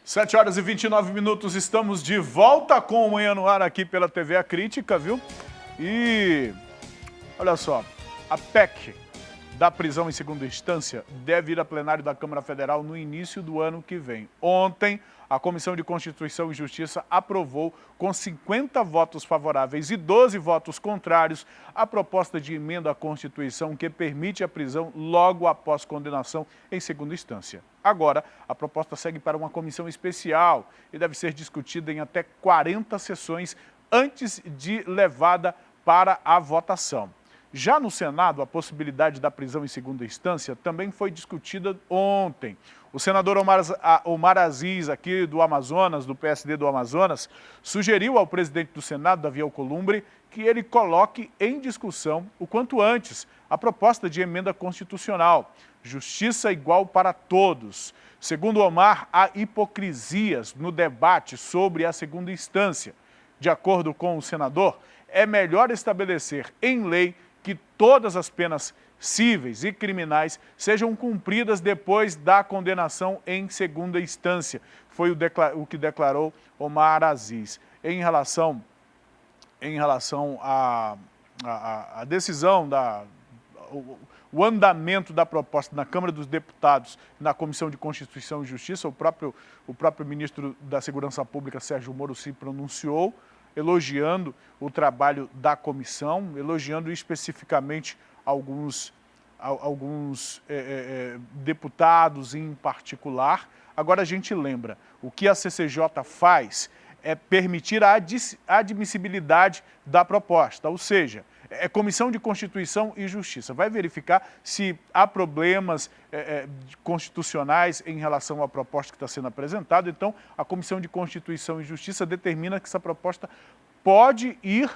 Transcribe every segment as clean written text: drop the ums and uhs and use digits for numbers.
7h29, estamos de volta com o Manhã no Ar aqui pela TV A Crítica, viu? E olha só, a PEC da prisão em segunda instância deve ir a plenário da Câmara Federal no início do ano que vem. Ontem, a Comissão de Constituição e Justiça aprovou, com 50 votos favoráveis e 12 votos contrários, a proposta de emenda à Constituição que permite a prisão logo após condenação em segunda instância. Agora, a proposta segue para uma comissão especial e deve ser discutida em até 40 sessões antes de levada para a votação. Já no Senado, a possibilidade da prisão em segunda instância também foi discutida ontem. O senador Omar Aziz, aqui do Amazonas, do PSD do Amazonas, sugeriu ao presidente do Senado, Davi Alcolumbre, que ele coloque em discussão, o quanto antes, a proposta de emenda constitucional. Justiça igual para todos. Segundo Omar, há hipocrisias no debate sobre a segunda instância. De acordo com o senador, é melhor estabelecer em lei que todas as penas cíveis e criminais sejam cumpridas depois da condenação em segunda instância. Foi o que declarou Omar Aziz. Em relação à decisão, o andamento da proposta na Câmara dos Deputados, na Comissão de Constituição e Justiça, o próprio ministro da Segurança Pública, Sérgio Moro, se pronunciou, elogiando o trabalho da comissão, elogiando especificamente alguns deputados em particular. Agora a gente lembra, o que a CCJ faz é permitir a admissibilidade da proposta, ou seja, é Comissão de Constituição e Justiça. Vai verificar se há problemas constitucionais em relação à proposta que está sendo apresentada. Então, a Comissão de Constituição e Justiça determina que essa proposta pode ir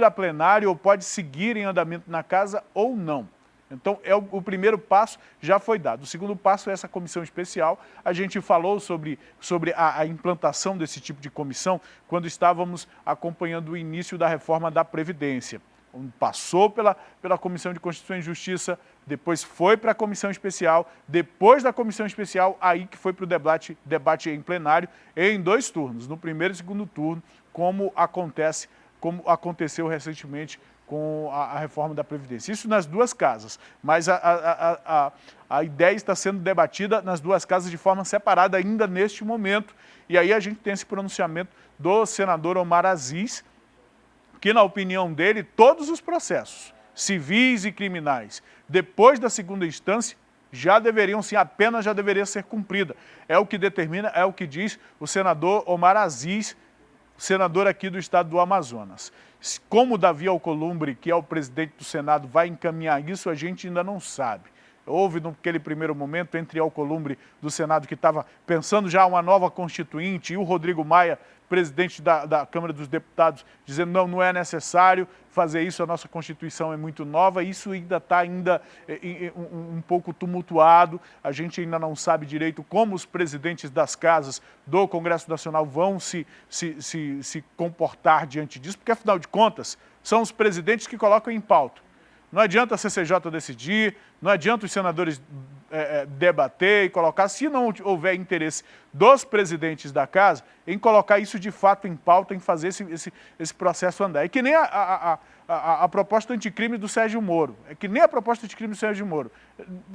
a plenário ou pode seguir em andamento na casa ou não. Então, o primeiro passo já foi dado. O segundo passo é essa comissão especial. A gente falou sobre a implantação desse tipo de comissão quando estávamos acompanhando o início da reforma da Previdência. Passou pela Comissão de Constituição e Justiça, depois foi para a comissão especial, depois da comissão especial, aí que foi para o debate em plenário, em 2 turnos, no primeiro e segundo turno, como aconteceu recentemente com a reforma da Previdência. Isso nas 2 casas, mas a ideia está sendo debatida nas 2 casas de forma separada ainda neste momento. E aí a gente tem esse pronunciamento do senador Omar Aziz, que na opinião dele, todos os processos civis e criminais, depois da segunda instância, a pena já deveria ser cumprida. É o que determina, é o que diz o senador Omar Aziz, senador aqui do estado do Amazonas. Como o Davi Alcolumbre, que é o presidente do Senado, vai encaminhar isso, a gente ainda não sabe. Houve, naquele primeiro momento, entre Alcolumbre do Senado, que estava pensando já uma nova constituinte, e o Rodrigo Maia, presidente da Câmara dos Deputados, dizendo não é necessário fazer isso, a nossa Constituição é muito nova. Isso ainda está um pouco tumultuado, a gente ainda não sabe direito como os presidentes das casas do Congresso Nacional vão se comportar diante disso, porque, afinal de contas, são os presidentes que colocam em pauta. Não adianta a CCJ decidir, não adianta os senadores debater e colocar, se não houver interesse dos presidentes da casa, em colocar isso de fato em pauta, em fazer esse processo andar. É que nem a proposta anticrime do Sérgio Moro,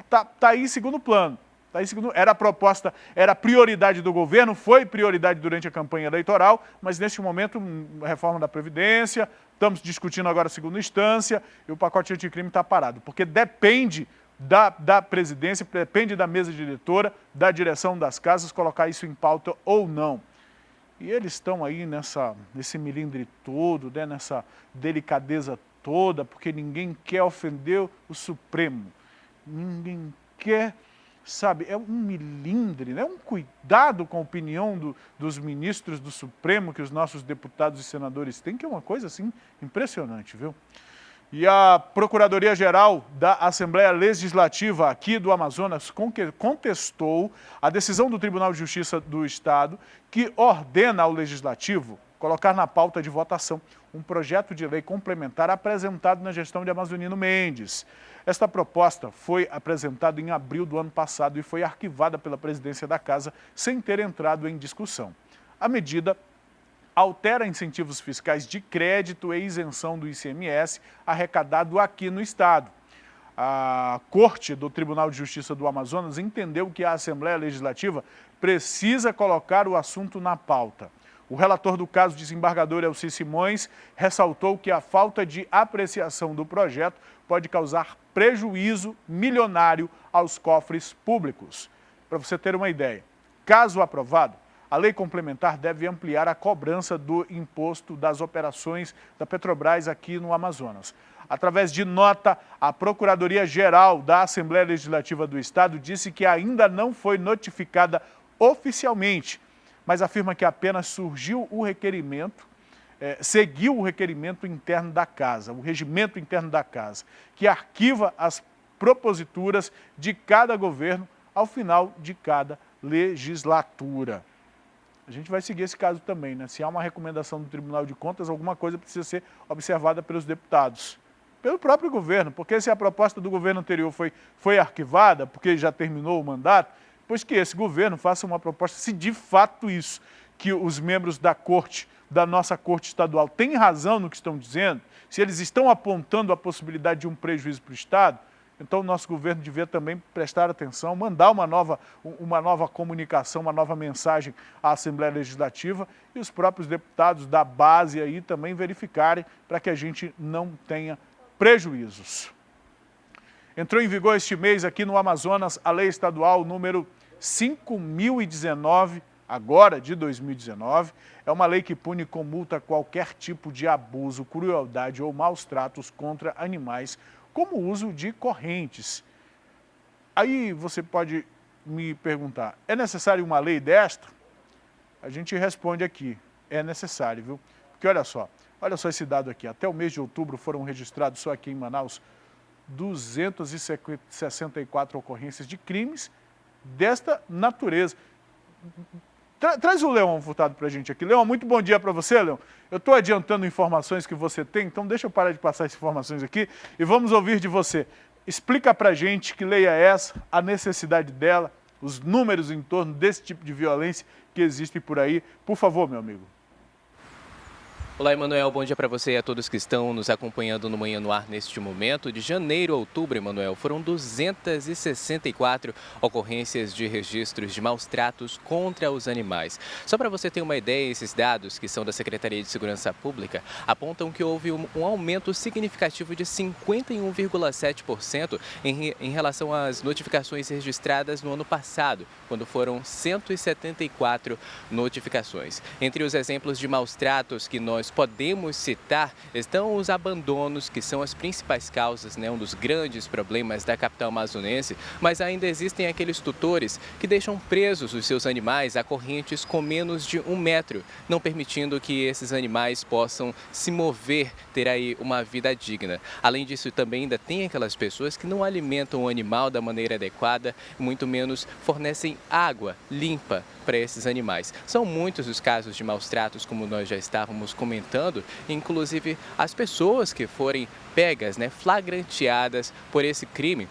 Está aí em segundo plano. Era prioridade do governo, foi prioridade durante a campanha eleitoral, mas neste momento, a reforma da Previdência, estamos discutindo agora a segunda instância, e o pacote anticrime está parado, porque depende da presidência, depende da mesa diretora, da direção das casas, colocar isso em pauta ou não. E eles estão aí nesse melindre todo, né, nessa delicadeza toda, porque ninguém quer ofender o Supremo, ninguém quer... Sabe, é um melindre, né? Um cuidado com a opinião dos ministros do Supremo que os nossos deputados e senadores têm, que é uma coisa assim impressionante, viu? E a Procuradoria-Geral da Assembleia Legislativa aqui do Amazonas contestou a decisão do Tribunal de Justiça do Estado que ordena ao Legislativo colocar na pauta de votação um projeto de lei complementar apresentado na gestão de Amazonino Mendes. Esta proposta foi apresentada em abril do ano passado e foi arquivada pela presidência da Casa sem ter entrado em discussão. A medida altera incentivos fiscais de crédito e isenção do ICMS arrecadado aqui no Estado. A Corte do Tribunal de Justiça do Amazonas entendeu que a Assembleia Legislativa precisa colocar o assunto na pauta. O relator do caso, desembargador Elci Simões, ressaltou que a falta de apreciação do projeto pode causar prejuízo milionário aos cofres públicos. Para você ter uma ideia, caso aprovado, a lei complementar deve ampliar a cobrança do imposto das operações da Petrobras aqui no Amazonas. Através de nota, a Procuradoria-Geral da Assembleia Legislativa do Estado disse que ainda não foi notificada oficialmente, mas afirma que apenas surgiu o requerimento, seguiu o requerimento interno da Casa, o regimento interno da Casa, que arquiva as proposituras de cada governo ao final de cada legislatura. A gente vai seguir esse caso também, né? Se há uma recomendação do Tribunal de Contas, alguma coisa precisa ser observada pelos deputados, pelo próprio governo, porque se a proposta do governo anterior foi arquivada, porque já terminou o mandato, pois que esse governo faça uma proposta, se de fato isso, que os membros da Corte, da nossa Corte Estadual, têm razão no que estão dizendo, se eles estão apontando a possibilidade de um prejuízo para o Estado, então o nosso governo devia também prestar atenção, mandar uma nova comunicação, uma nova mensagem à Assembleia Legislativa e os próprios deputados da base aí também verificarem para que a gente não tenha prejuízos. Entrou em vigor este mês aqui no Amazonas a Lei Estadual número 5.019, agora de 2019, é uma lei que pune com multa qualquer tipo de abuso, crueldade ou maus tratos contra animais, como o uso de correntes. Aí você pode me perguntar, é necessário uma lei desta? A gente responde aqui, é necessário, viu? Porque olha só esse dado aqui, até o mês de outubro foram registrados só aqui em Manaus 264 ocorrências de crimes desta natureza. Traz o Leão Furtado para a gente aqui. Leão, muito bom dia para você, Leão. Eu estou adiantando informações que você tem, então deixa eu parar de passar essas informações aqui e vamos ouvir de você. Explica para a gente que lei é essa, a necessidade dela, os números em torno desse tipo de violência que existe por aí. Por favor, meu amigo. Olá, Emanuel, bom dia para você e a todos que estão nos acompanhando no Manhã no Ar neste momento. De janeiro a outubro, Emanuel, foram 264 ocorrências de registros de maus tratos contra os animais. Só para você ter uma ideia, esses dados, que são da Secretaria de Segurança Pública, apontam que houve um aumento significativo de 51,7% em relação às notificações registradas no ano passado, quando foram 174 notificações. Entre os exemplos de maus tratos que nós podemos citar estão os abandonos, que são as principais causas, um dos grandes problemas da capital amazonense, mas ainda existem aqueles tutores que deixam presos os seus animais a correntes com menos de 1 metro, não permitindo que esses animais possam se mover, ter aí uma vida digna. Além disso, também ainda tem aquelas pessoas que não alimentam o animal da maneira adequada, muito menos fornecem água limpa para esses animais. São muitos os casos de maus tratos, como nós já estávamos comentando, inclusive as pessoas que forem pegas, flagranteadas por esse crime,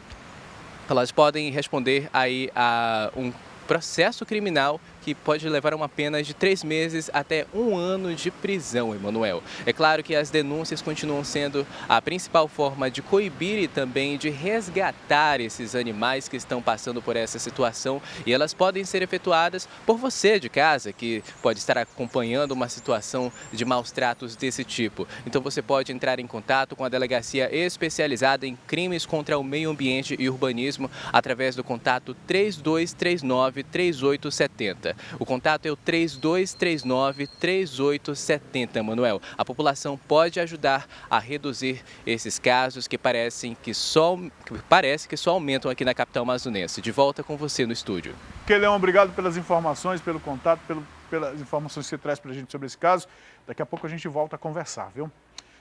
elas podem responder aí a um processo criminal que pode levar a uma pena de 3 meses até 1 ano de prisão, Emanuel. É claro que as denúncias continuam sendo a principal forma de coibir e também de resgatar esses animais que estão passando por essa situação, e elas podem ser efetuadas por você de casa, que pode estar acompanhando uma situação de maus tratos desse tipo. Então você pode entrar em contato com a Delegacia Especializada em Crimes contra o Meio Ambiente e Urbanismo através do contato 3239-3870. O contato é o 3239-3870, Manuel. A população pode ajudar a reduzir esses casos que parece que só aumentam aqui na capital amazonense. De volta com você no estúdio. Leão, obrigado pelas informações, pelo contato, pelas informações que você traz para a gente sobre esse caso. Daqui a pouco a gente volta a conversar, viu?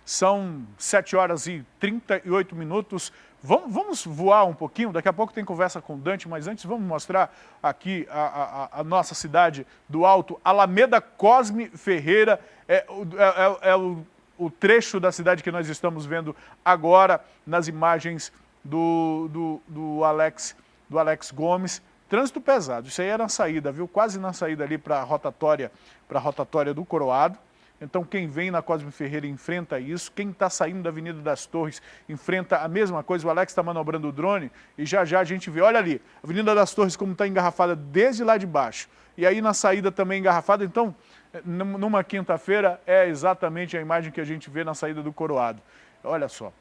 São 7 horas e 38 minutos. Vamos voar um pouquinho, daqui a pouco tem conversa com o Dante, mas antes vamos mostrar aqui a nossa cidade do Alto. Alameda Cosme Ferreira o trecho da cidade que nós estamos vendo agora nas imagens do Alex Gomes. Trânsito pesado, isso aí era na saída, viu? Quase na saída ali para a rotatória do Coroado. Então quem vem na Cosme Ferreira enfrenta isso, quem está saindo da Avenida das Torres enfrenta a mesma coisa. O Alex está manobrando o drone e já a gente vê, olha ali, a Avenida das Torres como está engarrafada desde lá de baixo. E aí na saída também engarrafada, então numa quinta-feira é exatamente a imagem que a gente vê na saída do Coroado. Olha só.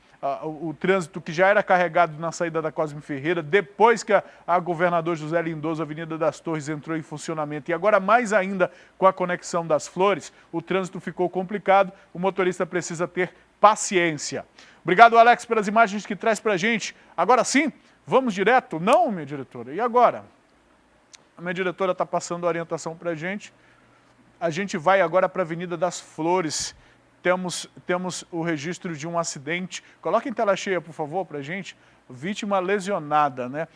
O trânsito que já era carregado na saída da Cosme Ferreira, depois que a governador José Lindoso, a Avenida das Torres, entrou em funcionamento, e agora mais ainda com a conexão das Flores, o trânsito ficou complicado, o motorista precisa ter paciência. Obrigado, Alex, pelas imagens que traz pra gente. Agora sim, vamos direto? Não, minha diretora, e agora? A minha diretora está passando a orientação pra gente. A gente vai agora para a Avenida das Flores. Temos o registro de um acidente. Coloca em tela cheia, por favor, para a gente. Vítima lesionada, né?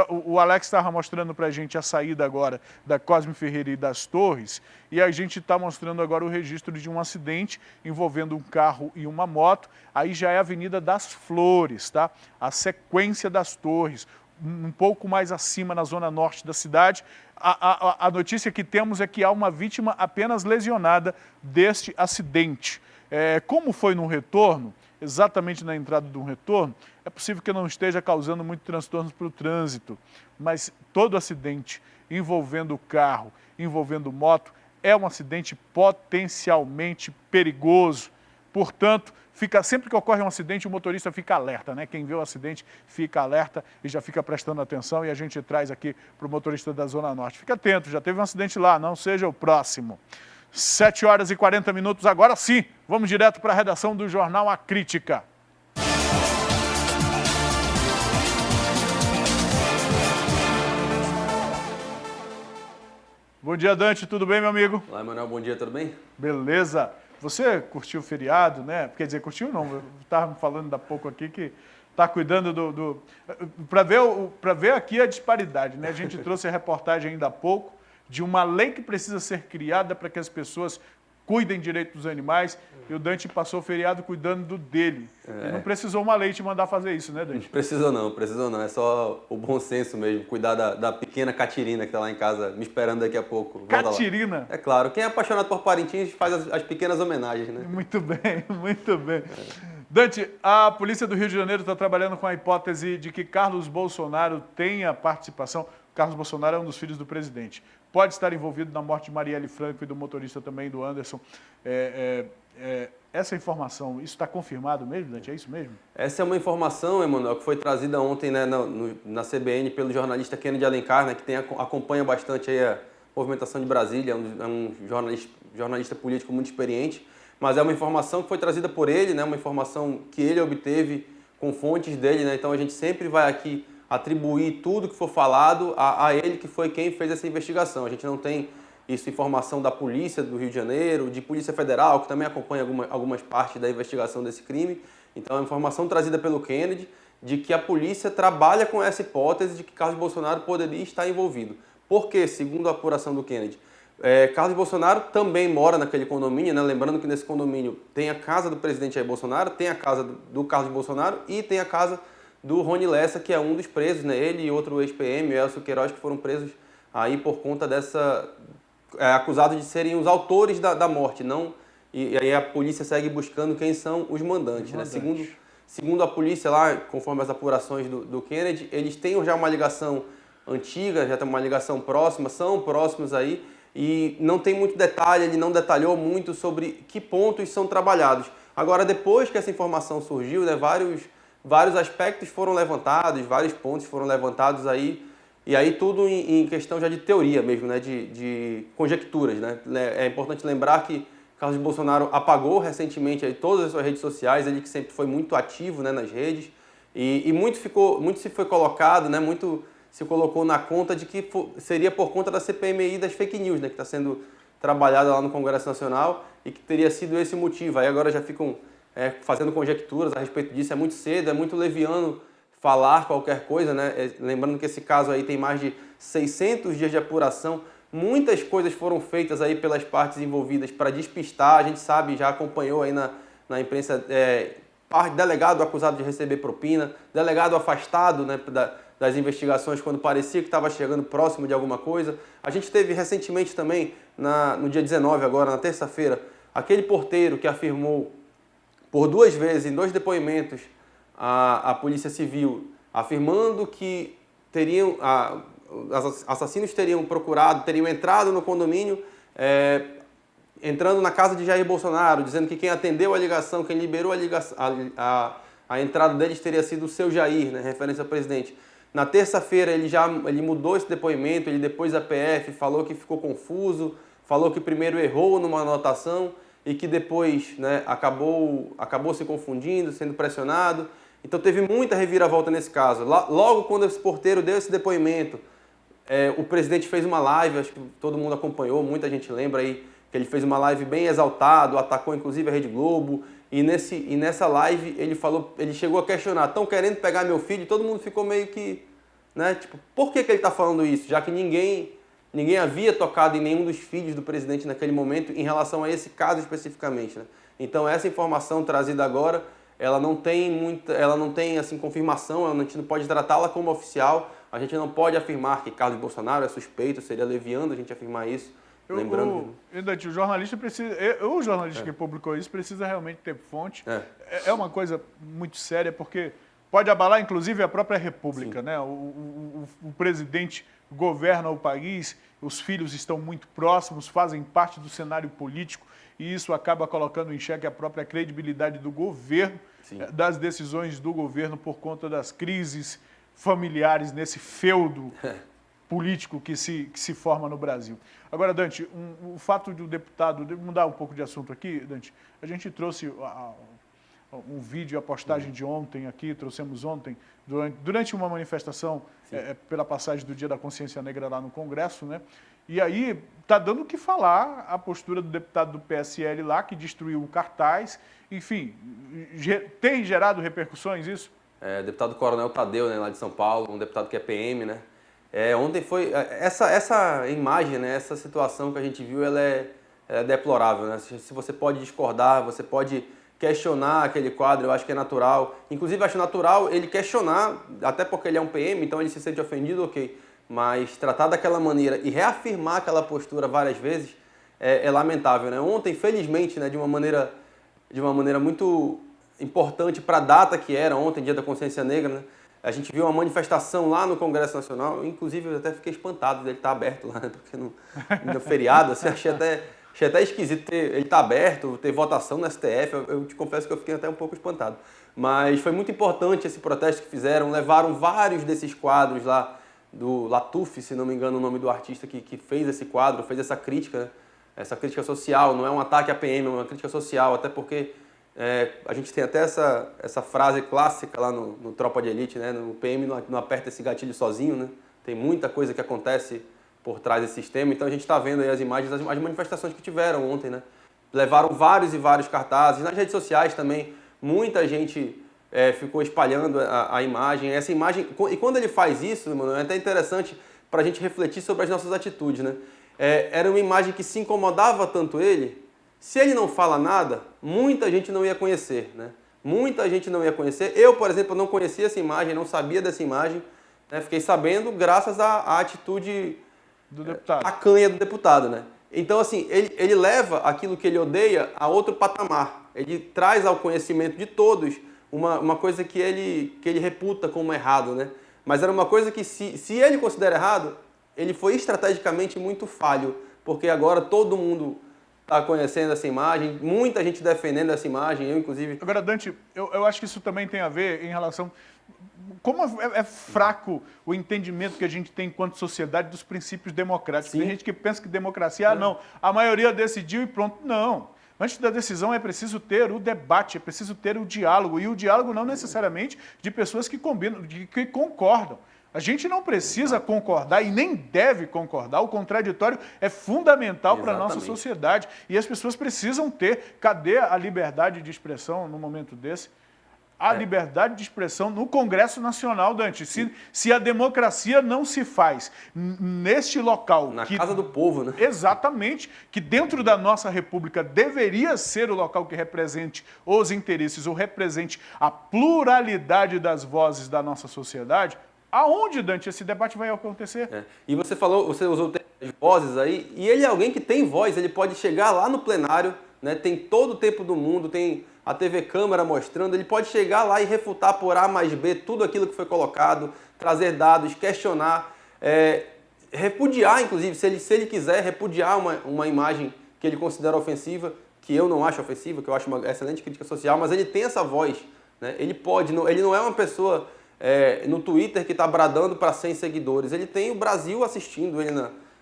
O Alex estava mostrando para a gente a saída agora da Cosme Ferreira e das Torres, e a gente está mostrando agora o registro de um acidente envolvendo um carro e uma moto. Aí já é a Avenida das Flores, tá? A sequência das Torres, um pouco mais acima na zona norte da cidade. A notícia que temos é que há uma vítima apenas lesionada deste acidente. Como foi no retorno, exatamente na entrada de um retorno, é possível que não esteja causando muito transtorno para o trânsito, mas todo acidente envolvendo carro, envolvendo moto, é um acidente potencialmente perigoso. Portanto, sempre que ocorre um acidente, o motorista fica alerta, né? Quem vê o acidente fica alerta e já fica prestando atenção, e a gente traz aqui para o motorista da Zona Norte. Fica atento, já teve um acidente lá, não seja o próximo. 7 horas e 40 minutos, agora sim, vamos direto para a redação do Jornal A Crítica. Bom dia, Dante, tudo bem, meu amigo? Olá, Emanuel, bom dia, tudo bem? Beleza. Você curtiu o feriado, né? Quer dizer, curtiu não, eu estava falando há pouco aqui que está cuidando para ver aqui a disparidade, né? A gente trouxe a reportagem ainda há pouco de uma lei que precisa ser criada para que as pessoas cuidem direito dos animais, e o Dante passou o feriado cuidando do dele. E não precisou uma lei te mandar fazer isso, né, Dante? Precisou não, é só o bom senso mesmo, cuidar da pequena Catirina que está lá em casa, me esperando daqui a pouco. Catirina? É claro, quem é apaixonado por Parintins faz as pequenas homenagens, né? Muito bem, muito bem. Dante, a Polícia do Rio de Janeiro está trabalhando com a hipótese de que Carlos Bolsonaro tenha participação. Carlos Bolsonaro é um dos filhos do presidente. Pode estar envolvido na morte de Marielle Franco e do motorista também, do Anderson. Essa informação, isso está confirmado mesmo, Dante? É isso mesmo? Essa é uma informação, Emanuel, que foi trazida ontem, né, na CBN pelo jornalista Kennedy Alencar, né, que acompanha bastante aí a movimentação de Brasília, é um jornalista político muito experiente, mas é uma informação que foi trazida por ele, né, uma informação que ele obteve com fontes dele, né, então a gente sempre vai aqui atribuir tudo que for falado a ele, que foi quem fez essa investigação. A gente não tem informação da Polícia do Rio de Janeiro, de Polícia Federal, que também acompanha algumas partes da investigação desse crime. Então, é uma informação trazida pelo Kennedy de que a polícia trabalha com essa hipótese de que Carlos Bolsonaro poderia estar envolvido. Por quê? Segundo a apuração do Kennedy, Carlos Bolsonaro também mora naquele condomínio, né? Lembrando que nesse condomínio tem a casa do presidente Jair Bolsonaro, tem a casa do Carlos Bolsonaro e tem a casa do Rony Lessa, que é um dos presos, né? Ele e outro ex-PM, o Elcio Queiroz, que foram presos aí por conta acusados de serem os autores da morte, não? E aí a polícia segue buscando quem são os mandantes, né? Segundo a polícia lá, conforme as apurações do Kennedy, eles têm já uma ligação antiga, já tem uma ligação próxima, são próximos aí, e não tem muito detalhe, ele não detalhou muito sobre que pontos são trabalhados. Agora, depois que essa informação surgiu, né, vários aspectos foram levantados, vários pontos foram levantados aí, e aí tudo em questão já de teoria mesmo, né, de conjecturas, né? É importante lembrar que Carlos Bolsonaro apagou recentemente aí todas as suas redes sociais, ele que sempre foi muito ativo, né, nas redes, e muito se foi colocado, né, muito se colocou na conta de que seria por conta da CPMI das fake news, né, que está sendo trabalhada lá no Congresso Nacional, e que teria sido esse o motivo. Aí agora já ficam fazendo conjecturas a respeito disso. É muito cedo, é muito leviano falar qualquer coisa, né? Lembrando que esse caso aí tem mais de 600 dias de apuração. Muitas coisas foram feitas aí pelas partes envolvidas para despistar. A gente sabe, já acompanhou aí na imprensa, delegado acusado de receber propina, delegado afastado, né, das investigações quando parecia que estava chegando próximo de alguma coisa. A gente teve recentemente também, no dia 19 agora, na terça-feira, aquele porteiro que afirmou por 2 vezes, em 2 depoimentos, a Polícia Civil, afirmando que assassinos teriam entrado no condomínio, entrando na casa de Jair Bolsonaro, dizendo que quem atendeu a ligação, quem liberou a entrada deles teria sido o seu Jair, né, referência ao presidente. Na terça-feira ele mudou esse depoimento, ele depois da PF falou que ficou confuso, falou que primeiro errou numa anotação e que depois, né, acabou se confundindo, sendo pressionado. Então teve muita reviravolta nesse caso. Logo quando esse porteiro deu esse depoimento, o presidente fez uma live, acho que todo mundo acompanhou, muita gente lembra aí, que ele fez uma live bem exaltado, atacou inclusive a Rede Globo, e nessa live ele chegou a questionar, estão querendo pegar meu filho, e todo mundo ficou meio que, né, tipo, por que ele está falando isso? Já que ninguém havia tocado em nenhum dos filhos do presidente naquele momento em relação a esse caso especificamente, né? Então essa informação trazida agora, ela não tem assim, confirmação, a gente não pode tratá-la como oficial, a gente não pode afirmar que Carlos Bolsonaro é suspeito, seria leviando a gente afirmar isso. Lembrando... O jornalista que publicou isso precisa realmente ter fonte. É uma coisa muito séria, porque pode abalar, inclusive, a própria República, né? O presidente governa o país, os filhos estão muito próximos, fazem parte do cenário político, e isso acaba colocando em xeque a própria credibilidade do governo, das decisões do governo por conta das crises familiares nesse feudo político que se forma no Brasil. Agora, Dante, o fato de o deputado... Devo mudar um pouco de assunto aqui, Dante. A gente trouxe um vídeo, a postagem de ontem aqui, trouxemos ontem, durante uma manifestação pela passagem do Dia da Consciência Negra lá no Congresso, né? E aí está dando o que falar a postura do deputado do PSL lá, que destruiu o cartaz. Enfim, tem gerado repercussões isso? Deputado Coronel Tadeu, né, lá de São Paulo, um deputado que é PM, né? Ontem foi... Essa imagem, né, essa situação que a gente viu, ela é deplorável, né? Se você pode discordar, você pode questionar aquele quadro, eu acho que é natural. Inclusive, acho natural ele questionar, até porque ele é um PM, então ele se sente ofendido, ok. Mas tratar daquela maneira e reafirmar aquela postura várias vezes é lamentável, né? Ontem, felizmente, né, de uma maneira muito importante para a data que era ontem, Dia da Consciência Negra, né? A gente viu uma manifestação lá no Congresso Nacional, inclusive eu até fiquei espantado dele estar aberto lá, né? Porque no feriado, assim, achei até esquisito ele estar aberto, ter votação no STF, eu te confesso que eu fiquei até um pouco espantado. Mas foi muito importante esse protesto que fizeram, levaram vários desses quadros lá, do Latuf, se não me engano o nome do artista que fez esse quadro, fez essa crítica, né? Essa crítica social, não é um ataque à PM, é uma crítica social, até porque a gente tem até essa frase clássica lá no Tropa de Elite, né? O PM não aperta esse gatilho sozinho, né? Tem muita coisa que acontece por trás desse sistema, então a gente está vendo aí as imagens, as manifestações que tiveram ontem, né? Levaram vários e vários cartazes, nas redes sociais também, muita gente ficou espalhando a imagem, essa imagem, e quando ele faz isso, mano, é até interessante para a gente refletir sobre as nossas atitudes, né? Era uma imagem que se incomodava tanto ele, se ele não fala nada, muita gente não ia conhecer, né? Muita gente não ia conhecer. Eu, por exemplo, não conhecia essa imagem, não sabia dessa imagem, né? Fiquei sabendo graças à atitude do deputado, a canha do deputado, né? Então, assim, ele leva aquilo que ele odeia a outro patamar. Ele traz ao conhecimento de todos uma coisa que ele reputa como errado, né? Mas era uma coisa que, se ele considera errado, ele foi estrategicamente muito falho, porque agora todo mundo está conhecendo essa imagem, muita gente defendendo essa imagem, eu inclusive... Agora, Dante, eu acho que isso também tem a ver em relação... Como é fraco o entendimento que a gente tem enquanto sociedade dos princípios democráticos. Sim. Tem gente que pensa que democracia, não, a maioria decidiu e pronto. Não. Antes da decisão é preciso ter o debate, é preciso ter o diálogo. E o diálogo não necessariamente de pessoas que combinam, que concordam. A gente não precisa concordar e nem deve concordar. O contraditório é fundamental para a nossa sociedade. E as pessoas precisam ter. Cadê a liberdade de expressão no momento desse? A liberdade de expressão no Congresso Nacional, Dante. Se a democracia não se faz neste local... Na casa do povo, né? Exatamente. Que dentro da nossa república deveria ser o local que represente os interesses ou represente a pluralidade das vozes da nossa sociedade. Aonde, Dante, esse debate vai acontecer? E você usou o termo de vozes aí, e ele é alguém que tem voz, ele pode chegar lá no plenário, né, tem todo o tempo do mundo, tem a TV Câmara mostrando, ele pode chegar lá e refutar por A mais B tudo aquilo que foi colocado, trazer dados, questionar, repudiar, inclusive, se ele quiser, repudiar uma imagem que ele considera ofensiva, que eu não acho ofensiva, que eu acho uma excelente crítica social, mas ele tem essa voz, né, ele não é uma pessoa... no Twitter que está bradando para 100 seguidores. Ele tem o Brasil assistindo ele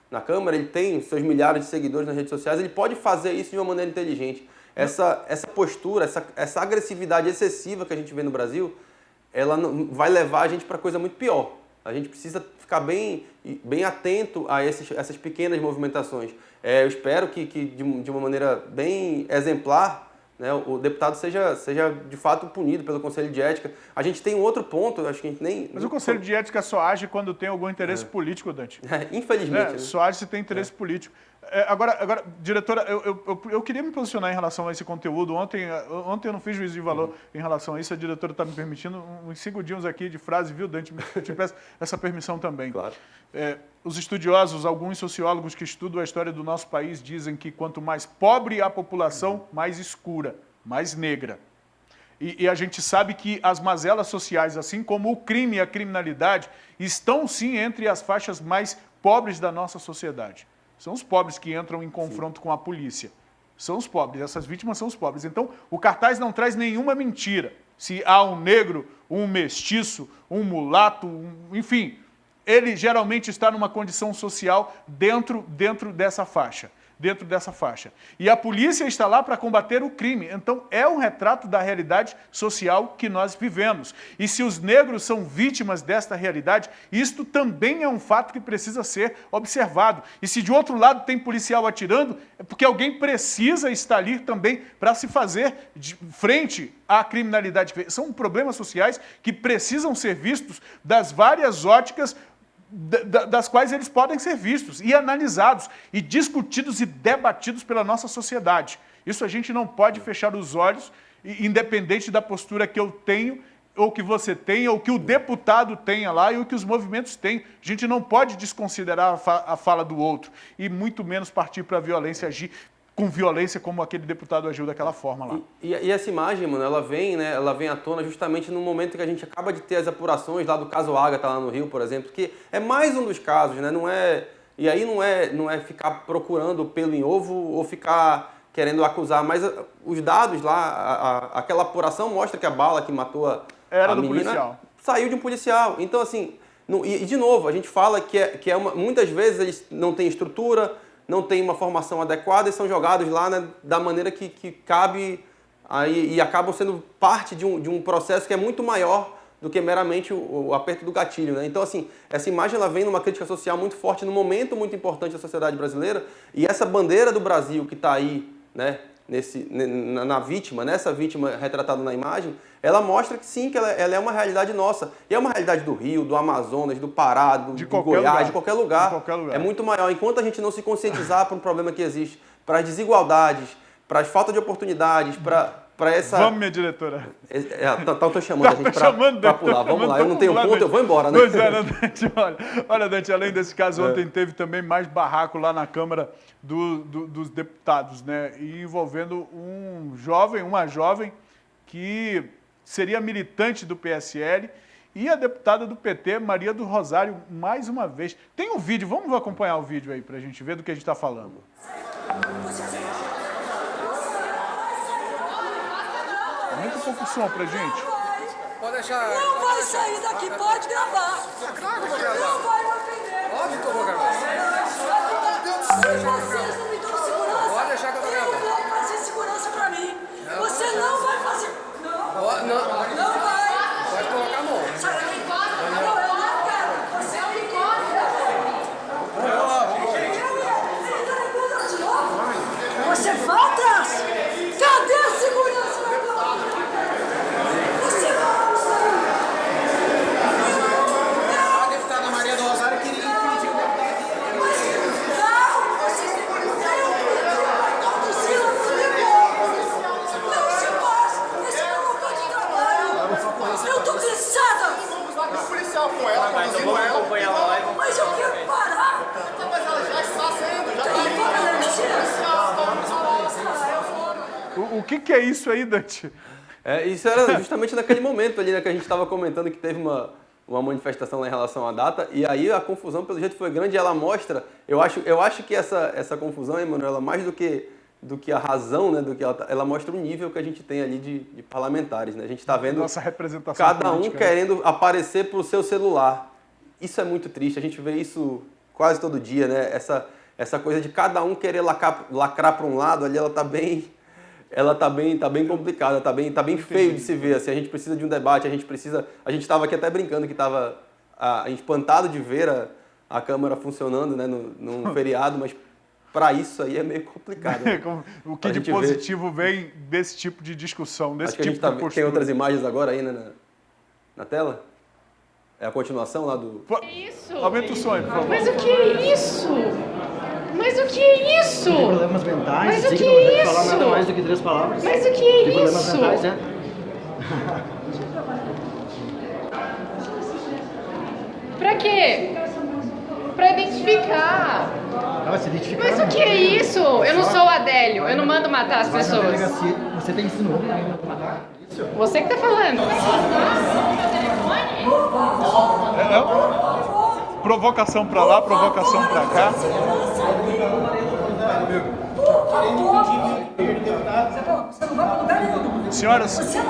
na Câmara, ele tem seus milhares de seguidores nas redes sociais, ele pode fazer isso de uma maneira inteligente. Essa postura, essa agressividade excessiva que a gente vê no Brasil, ela vai levar a gente para coisa muito pior. A gente precisa ficar bem atento a essas pequenas movimentações. Eu espero que de uma maneira bem exemplar, né, o deputado seja de fato punido pelo Conselho de Ética. A gente tem um outro ponto, acho que a gente nem... Mas o Conselho de Ética só age quando tem algum interesse político, Dante. Infelizmente. Né? Só age se tem interesse político. Agora, diretora, eu queria me posicionar em relação a esse conteúdo. Ontem eu não fiz juízo de valor em relação a isso. A diretora está me permitindo uns 5 dias aqui de frase, viu, Dante? Eu te peço essa permissão também. Claro. Os estudiosos, alguns sociólogos que estudam a história do nosso país dizem que quanto mais pobre a população, mais escura, mais negra. E a gente sabe que as mazelas sociais, assim como o crime e a criminalidade, estão sim entre as faixas mais pobres da nossa sociedade. São os pobres que entram em confronto com a polícia. São os pobres, essas vítimas são os pobres. Então, o cartaz não traz nenhuma mentira. Se há um negro, um mestiço, um mulato, enfim, ele geralmente está numa condição social dentro dessa faixa. E a polícia está lá para combater o crime. Então, é um retrato da realidade social que nós vivemos. E se os negros são vítimas desta realidade, isto também é um fato que precisa ser observado. E se de outro lado tem policial atirando, é porque alguém precisa estar ali também para se fazer frente à criminalidade. São problemas sociais que precisam ser vistos das várias óticas das quais eles podem ser vistos e analisados e discutidos e debatidos pela nossa sociedade. Isso a gente não pode fechar os olhos, independente da postura que eu tenho, ou que você tenha, ou que o deputado tenha lá, e o que os movimentos têm. A gente não pode desconsiderar a fala do outro, e muito menos partir para a violência, agir com violência como aquele deputado agiu daquela forma lá. E essa imagem, mano, ela vem à tona justamente no momento que a gente acaba de ter as apurações lá do caso Ágata lá no Rio, por exemplo, que é mais um dos casos, né? E aí não é ficar procurando pelo em ovo ou ficar querendo acusar, mas os dados lá, aquela apuração mostra que a bala que matou a menina policial. Saiu de um policial. Então, assim, e de novo, a gente fala que muitas vezes eles não têm estrutura, não têm uma formação adequada e são jogados lá, né, da maneira que cabe aí, e acabam sendo parte de um processo que é muito maior do que meramente o aperto do gatilho. Né? Então, assim, essa imagem ela vem numa crítica social muito forte, num momento muito importante da sociedade brasileira, e essa bandeira do Brasil que está aí, né, nessa vítima retratada na imagem, ela mostra que sim, que ela é uma realidade nossa. E é uma realidade do Rio, do Amazonas, do Pará, do Goiás, de qualquer lugar. É muito maior. Enquanto a gente não se conscientizar para um problema que existe, para as desigualdades, para as faltas de oportunidades, para essa... Vamos, minha diretora. Estou chamando a gente para pular. Vamos lá, eu não tenho ponto, eu vou embora. Né? Pois é, né, Dante? Olha, Dante, além desse caso, ontem teve também mais barraco lá na Câmara dos Deputados, né? E envolvendo uma jovem que seria militante do PSL e a deputada do PT, Maria do Rosário, mais uma vez. Tem um vídeo, vamos acompanhar o vídeo aí pra gente ver do que a gente está falando. Aumenta um pouco o som pra gente. Pode deixar. Não vai sair daqui, pode gravar. Claro que eu vou gravar. Não vai me ofender. Óbvio que eu vou gravar. Se vocês não me dão segurança, Pode deixar que eu tô gravando. eu vou fazer segurança pra mim. Você não vai fazer. Não Não vai. pode colocar a mão. Sai daqui. Não, eu não quero. O que é isso aí, Dante? Isso era justamente naquele momento ali, né, que a gente estava comentando que teve uma manifestação lá em relação à data, e aí a confusão, pelo jeito, foi grande, e ela mostra, eu acho que essa confusão, Emanuela, mais do que a razão, né, do que ela mostra o nível que a gente tem ali de parlamentares, né? A gente está vendo Nossa representação cada um política, querendo aparecer para o seu celular. Isso é muito triste, a gente vê isso quase todo dia, né? Essa coisa de cada um querer lacrar para um lado, ali ela tá bem complicada, tá bem feio de se ver, assim, a gente precisa de um debate, a gente estava aqui até brincando que estava espantado de ver a Câmara funcionando, né, num feriado, mas para isso aí é meio complicado. Né? O que de positivo vem desse tipo de discussão, desse Acho que tipo de postura? Tem outras imagens agora aí, né, na tela? É a continuação lá do... Isso? Aumenta o som, por favor. Mas o que é isso? Mas o que é isso? Tem problemas mentais, Mas o que não é consegue falar isso? nada mais do que 3 palavras. Mas o que Tem é problemas isso? mentais, é? Pra quê? Pra identificar. Ela se identificar. Mas o que é isso? Eu não sou o Adélio, eu não mando matar as Vai na pessoas. delegacia, você tem isso novo, né? Isso. Você que tá falando. Provocação pra lá, provocação pra cá.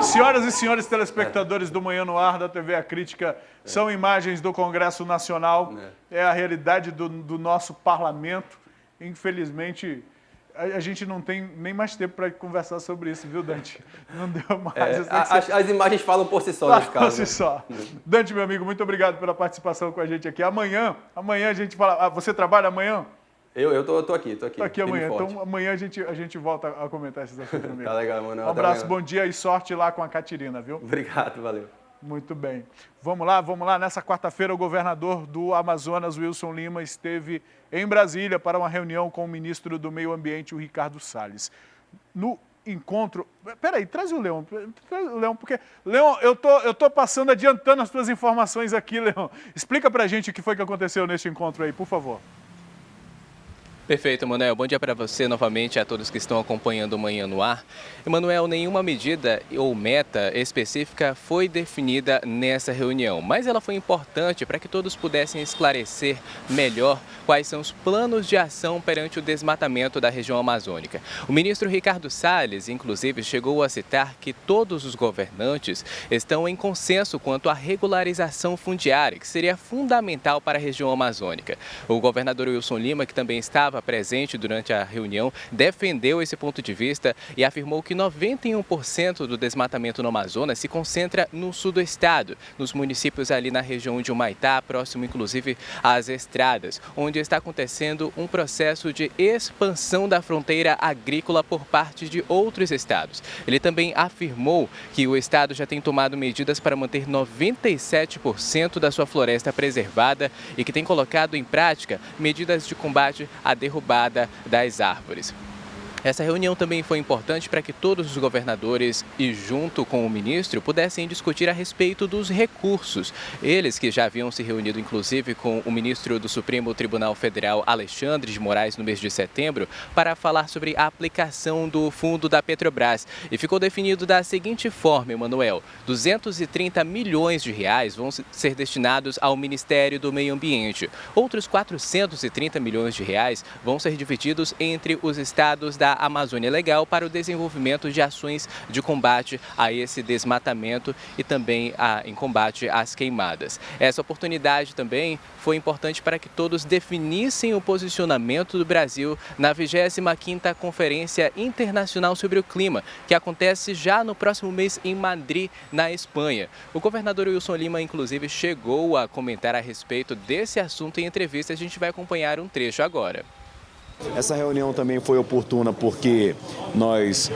Senhoras e senhores telespectadores do Manhã no Ar, da TV A Crítica, são imagens do Congresso Nacional, é a realidade do nosso parlamento. Infelizmente, a gente não tem nem mais tempo para conversar sobre isso, viu, Dante? Não deu mais. As imagens falam por si só, nesse caso. Por si só. Dante, meu amigo, muito obrigado pela participação com a gente aqui. Amanhã a gente fala... você trabalha amanhã? Eu tô aqui. Tô aqui amanhã. Então amanhã a gente volta a comentar esses assuntos comigo. Tá legal, mano. Um abraço, bom dia e sorte lá com a Catirina, viu? Obrigado, valeu. Muito bem. Vamos lá. Nessa quarta-feira, o governador do Amazonas, Wilson Lima, esteve em Brasília para uma reunião com o ministro do Meio Ambiente, o Ricardo Salles. No encontro... Peraí, traz o Leão. Porque... Leão, eu tô passando, adiantando as tuas informações aqui, Leão. Explica pra gente o que foi que aconteceu nesse encontro aí, por favor. Perfeito, Emanuel. Bom dia para você novamente, a todos que estão acompanhando o Manhã no Ar. Emanuel, nenhuma medida ou meta específica foi definida nessa reunião, mas ela foi importante para que todos pudessem esclarecer melhor quais são os planos de ação perante o desmatamento da região amazônica. O ministro Ricardo Salles, inclusive, chegou a citar que todos os governantes estão em consenso quanto à regularização fundiária, que seria fundamental para a região amazônica. O governador Wilson Lima, que também estava presente durante a reunião, defendeu esse ponto de vista e afirmou que 91% do desmatamento no Amazonas se concentra no sul do estado, nos municípios ali na região de Humaitá, próximo inclusive às estradas, onde está acontecendo um processo de expansão da fronteira agrícola por parte de outros estados. Ele também afirmou que o estado já tem tomado medidas para manter 97% da sua floresta preservada e que tem colocado em prática medidas de combate à derrubada das árvores. Essa reunião também foi importante para que todos os governadores e junto com o ministro pudessem discutir a respeito dos recursos. Eles que já haviam se reunido inclusive com o ministro do Supremo Tribunal Federal, Alexandre de Moraes, no mês de setembro, para falar sobre a aplicação do fundo da Petrobras. E ficou definido da seguinte forma, Emanuel: 230 milhões de reais vão ser destinados ao Ministério do Meio Ambiente. Outros 430 milhões de reais vão ser divididos entre os estados da Amazônia Legal para o desenvolvimento de ações de combate a esse desmatamento e também em combate às queimadas. Essa oportunidade também foi importante para que todos definissem o posicionamento do Brasil na 25ª Conferência Internacional sobre o Clima, que acontece já no próximo mês em Madrid, na Espanha. O governador Wilson Lima, inclusive, chegou a comentar a respeito desse assunto em entrevista. A gente vai acompanhar um trecho agora. Essa reunião também foi oportuna porque nós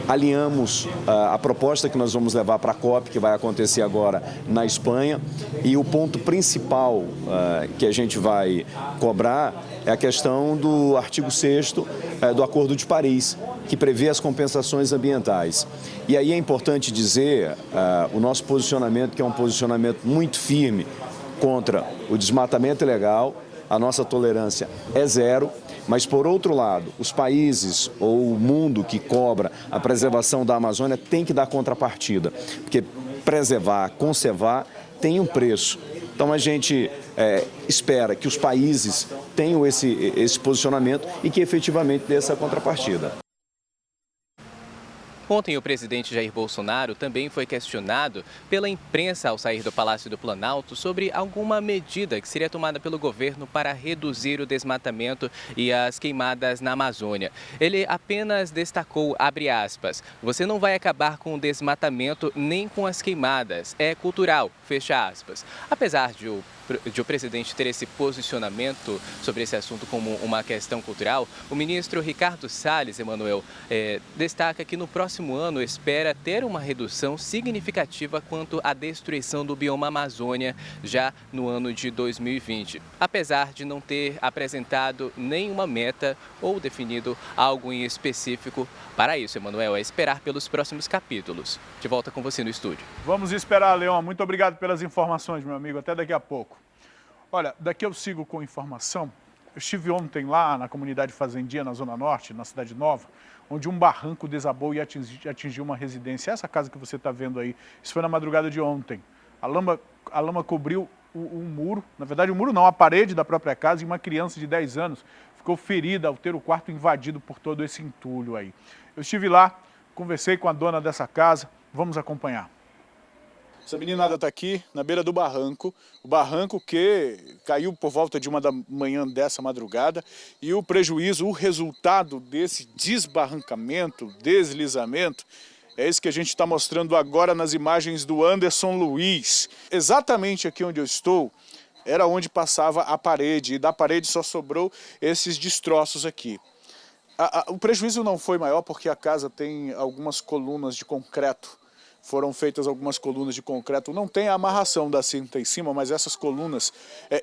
alinhamos a proposta que nós vamos levar para a COP, que vai acontecer agora na Espanha, e o ponto principal que a gente vai cobrar é a questão do artigo 6º do Acordo de Paris, que prevê as compensações ambientais. E aí é importante dizer o nosso posicionamento, que é um posicionamento muito firme contra o desmatamento ilegal, a nossa tolerância é zero, mas, por outro lado, os países ou o mundo que cobra a preservação da Amazônia tem que dar contrapartida, porque preservar, conservar tem um preço. Então a gente espera que os países tenham esse posicionamento e que efetivamente dê essa contrapartida. Ontem, o presidente Jair Bolsonaro também foi questionado pela imprensa ao sair do Palácio do Planalto sobre alguma medida que seria tomada pelo governo para reduzir o desmatamento e as queimadas na Amazônia. Ele apenas destacou, abre aspas, você não vai acabar com o desmatamento nem com as queimadas, é cultural, fecha aspas. Apesar de o presidente ter esse posicionamento sobre esse assunto como uma questão cultural, o ministro Ricardo Salles, Emanuel, destaca que no próximo ano espera ter uma redução significativa quanto à destruição do bioma Amazônia já no ano de 2020, apesar de não ter apresentado nenhuma meta ou definido algo em específico para isso. Emanuel, é esperar pelos próximos capítulos. De volta com você no estúdio. Vamos esperar, Leon. Muito obrigado pelas informações, meu amigo. Até daqui a pouco. Olha, daqui eu sigo com informação. Eu estive ontem lá na comunidade Fazendia, na Zona Norte, na Cidade Nova, onde um barranco desabou e atingiu uma residência. Essa casa que você está vendo aí, isso foi na madrugada de ontem. A lama cobriu o muro, na verdade o muro não, a parede da própria casa, e uma criança de 10 anos ficou ferida ao ter o quarto invadido por todo esse entulho aí. Eu estive lá, conversei com a dona dessa casa, vamos acompanhar. Essa meninada está aqui na beira do barranco, o barranco que caiu por volta de 1 da manhã dessa madrugada, e o prejuízo, o resultado desse desbarrancamento, deslizamento, é esse que a gente está mostrando agora nas imagens do Anderson Luiz. Exatamente aqui onde eu estou, era onde passava a parede, e da parede só sobrou esses destroços aqui. O prejuízo não foi maior porque a casa tem algumas colunas de concreto. Foram feitas algumas colunas de concreto, não tem a amarração da cinta em cima, mas essas colunas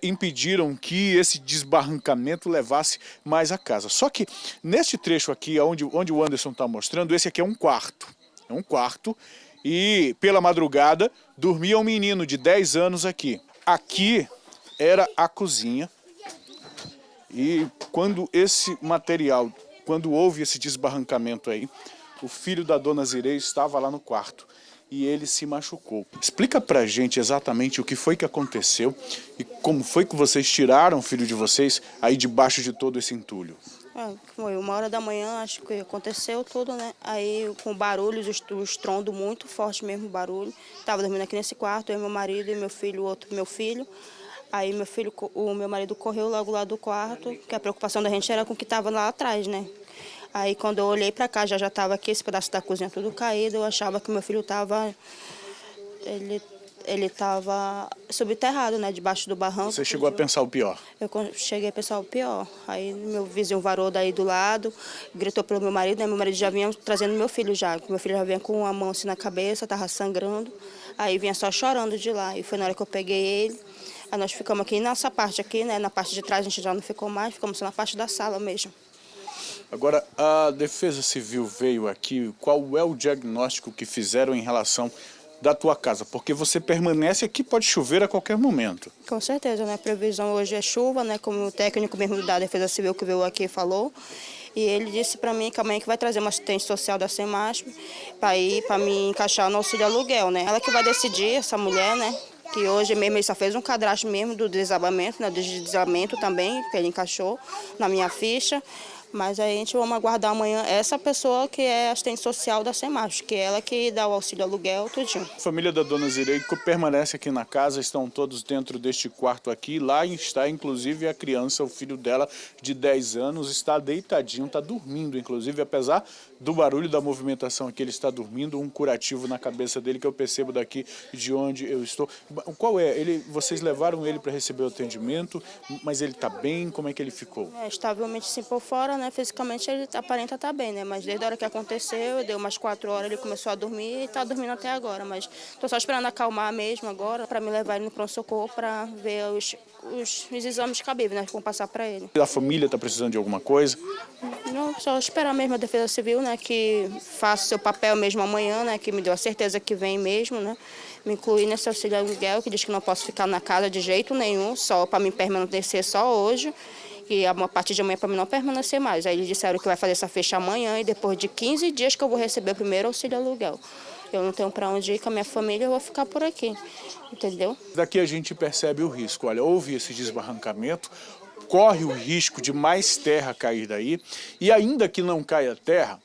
impediram que esse desbarrancamento levasse mais a casa. Só que neste trecho aqui, onde o Anderson está mostrando, esse aqui é um quarto. É um quarto e pela madrugada dormia um menino de 10 anos aqui. Aqui era a cozinha e quando houve esse desbarrancamento aí, o filho da dona Zirei estava lá no quarto. E ele se machucou. Explica pra gente exatamente o que foi que aconteceu e como foi que vocês tiraram o filho de vocês aí debaixo de todo esse entulho. Foi 1 da manhã, acho que aconteceu tudo, né? Aí com barulhos, o estrondo muito forte mesmo, barulho. Tava dormindo aqui nesse quarto, eu, meu marido e meu filho, meu filho. Aí o meu marido correu logo lá do quarto, que a preocupação da gente era com o que estava lá atrás, né? Aí quando eu olhei para cá, já estava aqui esse pedaço da cozinha tudo caído, eu achava que meu filho estava... Ele estava subterrado, né, debaixo do barranco. Você chegou a pensar o pior? Eu cheguei a pensar o pior. Aí meu vizinho varou daí do lado, gritou pelo meu marido, né? Meu marido já vinha trazendo meu filho já. Meu filho já vinha com a mão assim na cabeça, estava sangrando. Aí vinha só chorando de lá. E foi na hora que eu peguei ele. Aí nós ficamos aqui nessa parte aqui, né? Na parte de trás a gente já não ficou mais, ficamos só na parte da sala mesmo. Agora, a Defesa Civil veio aqui, qual é o diagnóstico que fizeram em relação da tua casa? Porque você permanece aqui, pode chover a qualquer momento. Com certeza, né? A previsão hoje é chuva, né? Como o técnico mesmo da Defesa Civil que veio aqui falou. E ele disse para mim que amanhã que vai trazer uma assistente social da SEMASP para me encaixar no auxílio aluguel, né? Ela que vai decidir, essa mulher, né? Que hoje mesmo ele só fez um cadastro mesmo do desabamento, né? Do deslizamento também, que ele encaixou na minha ficha. Mas aí a gente vamos aguardar amanhã essa pessoa que é assistente social da SEMASP, que é ela que dá o auxílio aluguel, tudinho. A família da dona Zirei permanece aqui na casa, estão todos dentro deste quarto aqui. Lá está inclusive a criança, o filho dela de 10 anos, está deitadinho, está dormindo inclusive, apesar do barulho da movimentação aqui, ele está dormindo, um curativo na cabeça dele que eu percebo daqui de onde eu estou. Qual é? Vocês levaram ele para receber o atendimento, mas ele está bem? Como é que ele ficou? Estavelmente sim por fora, né? Fisicamente ele aparenta estar bem, né? Mas desde a hora que aconteceu, deu umas 4 horas, ele começou a dormir e está dormindo até agora. Mas estou só esperando acalmar mesmo agora para me levar ele no pronto-socorro para ver os exames cabíveis, né, que vão passar para ele. A família está precisando de alguma coisa? Não, só esperar mesmo a Defesa Civil, né, que faça o seu papel mesmo amanhã, né, que me deu a certeza que vem mesmo, né, me incluir nesse auxílio aluguel, que diz que não posso ficar na casa de jeito nenhum, só para me permanecer só hoje, e a partir de amanhã para mim não permanecer mais. Aí eles disseram que vai fazer essa fecha amanhã e depois de 15 dias que eu vou receber o primeiro auxílio aluguel. Eu não tenho para onde ir com a minha família, eu vou ficar por aqui, entendeu? Daqui a gente percebe o risco. Olha, houve esse desbarrancamento, corre o risco de mais terra cair daí, e ainda que não caia terra,